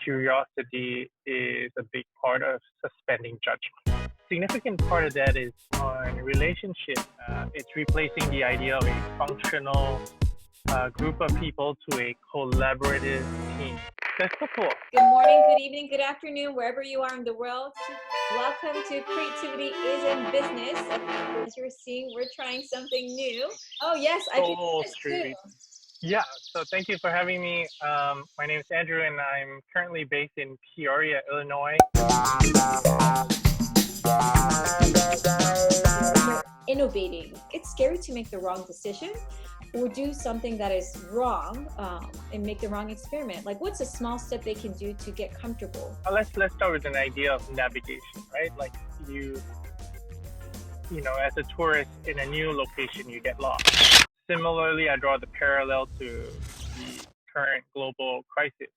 curiosity is a big part of suspending judgment. Significant part of that is on relationship. It's replacing the idea of a functional group of people to a collaborative team. That's so cool. Good morning, good evening, good afternoon, wherever you are in the world. Welcome to Creativity is in Business. As you're seeing, we're trying something new. Oh yes, I can do this too. Yeah, so thank you for having me. My name is Andrew and I'm currently based in Peoria, Illinois. Innovating. It's scary to make the wrong decision or do something that is wrong and make the wrong experiment. Like, what's a small step they can do to get comfortable? Let's start with an idea of navigation, right? Like you know, as a tourist in a new location, you get lost. Similarly, I draw the parallel to the current global crisis.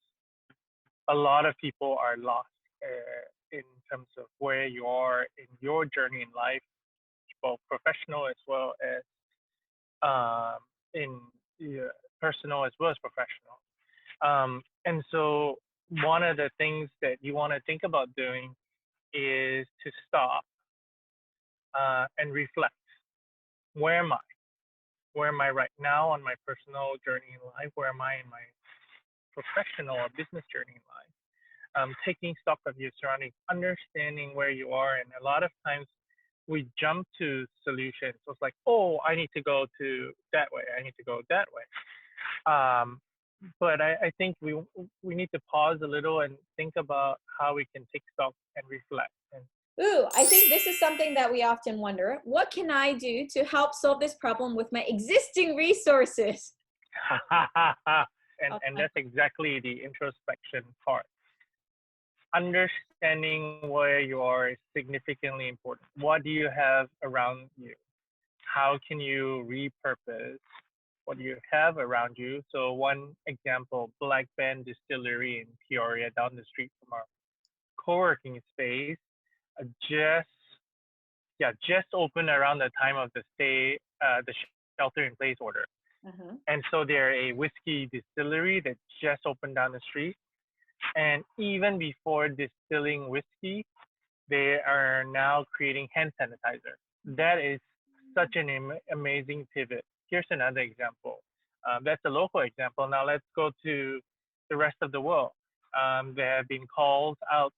A lot of people are lost in terms of where you are in your journey in life, both professional as well as in personal as well as professional. And so one of the things that you want to think about doing is to stop and reflect. Where am I? Where am I right now on my personal journey in life? Where am I in my professional or business journey in life? Taking stock of your surroundings, understanding where you are. And a lot of times we jump to solutions. So it's like, oh, I need to go to that way. I need to go that way. But I think we need to pause a little and think about how we can take stock and reflect. Ooh, I think this is something that we often wonder. What can I do to help solve this problem with my existing resources? And that's exactly the introspection part. Understanding where you are is significantly important. What do you have around you? How can you repurpose what you have around you? So one example, Black Band Distillery in Peoria, down the street from our co-working space, just opened around the time of the shelter-in-place order. Mm-hmm. And so they're a whiskey distillery that just opened down the street. And even before distilling whiskey, they are now creating hand sanitizer. That is such an amazing pivot. Here's another example. That's a local example. Now let's go to the rest of the world. There have been calls out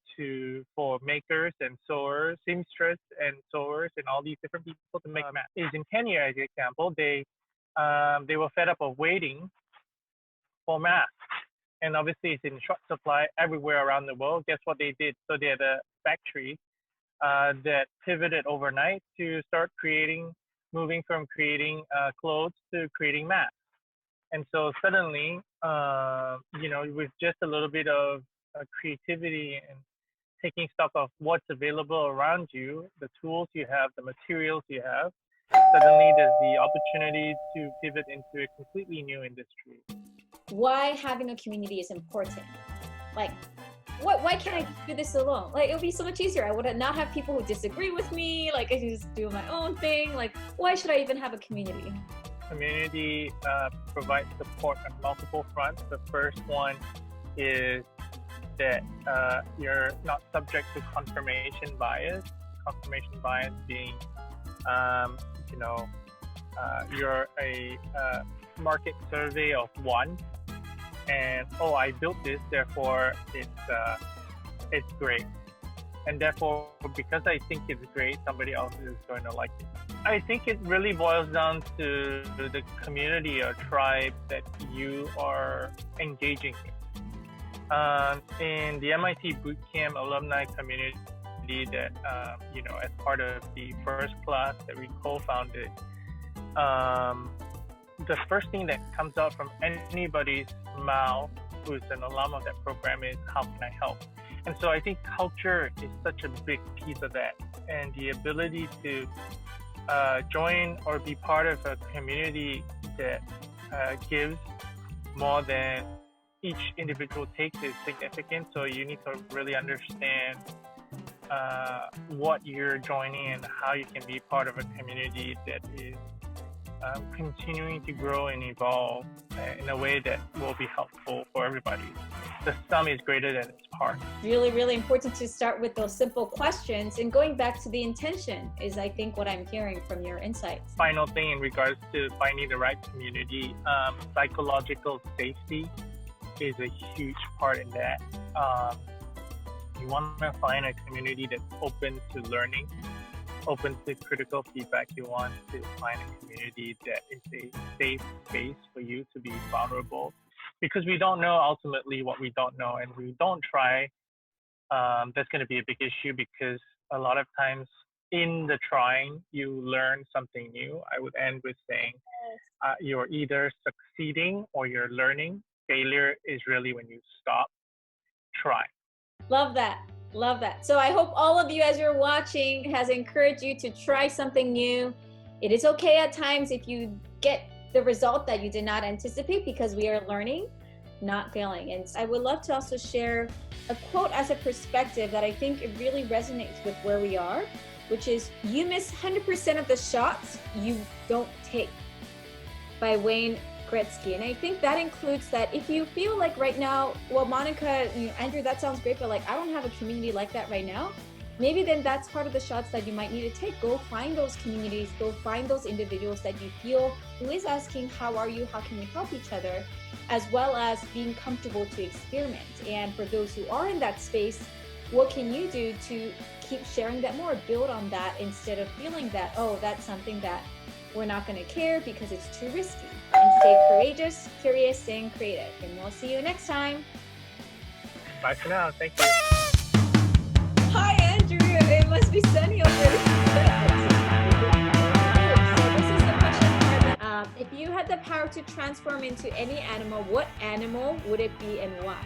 for makers and sewers, seamstress and sewers, and all these different people to make masks. In Kenya, as an example, they were fed up of waiting for masks. And obviously, it's in short supply everywhere around the world. Guess what they did? So they had a factory that pivoted overnight to start moving from creating clothes to creating masks. And so suddenly, with just a little bit of creativity and taking stock of what's available around you, the tools you have, the materials you have, suddenly there's the opportunity to pivot into a completely new industry. Why having a community is important. Like, why can't I do this alone? Like, it would be so much easier. I would not have people who disagree with me. Like, I can just do my own thing. Like, why should I even have a community? Community provides support on multiple fronts. The first one is that you're not subject to confirmation bias. Confirmation bias being, you're a market survey of one, and I built this, therefore it's great, and therefore because I think it's great, somebody else is going to like it. I think it really boils down to the community or tribe that you are engaging with. In the MIT Bootcamp alumni community that as part of the first class that we co-founded, the first thing that comes out from anybody's mouth who's an alum of that program is, how can I help? And so I think culture is such a big piece of that, and the ability to join or be part of a community that gives more than each individual takes is significant. So you need to really understand what you're joining and how you can be part of a community that is continuing to grow and evolve in a way that will be helpful for everybody. the sum is greater than its part. Really, really important to start with those simple questions, and going back to the intention is, I think, what I'm hearing from your insights. Final thing in regards to finding the right community, psychological safety is a huge part in that. You want to find a community that's open to learning, open to critical feedback. You want to find a community that is a safe space for you to be vulnerable, because we don't know ultimately what we don't know, and we don't try. That's going to be a big issue, because a lot of times in the trying, you learn something new. I would end with saying you're either succeeding or you're learning. Failure is really when you stop trying. Love that. Love that. So I hope all of you, as you're watching, has encouraged you to try something new. It is okay at times if you get the result that you did not anticipate, because we are learning, not failing. And I would love to also share a quote as a perspective that I think it really resonates with where we are, which is, you miss 100% of the shots you don't take, by Wayne Gretzky. And I think that includes that if you feel like right now, well, Monica, Andrew, that sounds great, but like, I don't have a community like that right now. Maybe then that's part of the shots that you might need to take. Go find those communities, go find those individuals that you feel who is asking, how are you? How can we help each other? As well as being comfortable to experiment. And for those who are in that space, what can you do to keep sharing that more, build on that, instead of feeling that, oh, that's something that we're not going to care because it's too risky. And stay courageous, curious, and creative. And we'll see you next time. Bye for now. Thank you. Hi, Andrew. It must be sunny over there. So this is the question part. If you had the power to transform into any animal, what animal would it be and why?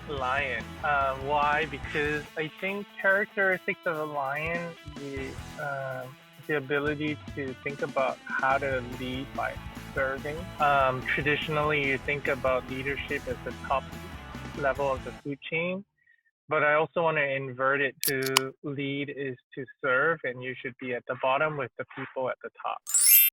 Lion. Why? Because I think characteristics of a lion, the ability to think about how to lead by serving. Traditionally, you think about leadership as the top level of the food chain, but I also want to invert it to lead is to serve, and you should be at the bottom with the people at the top.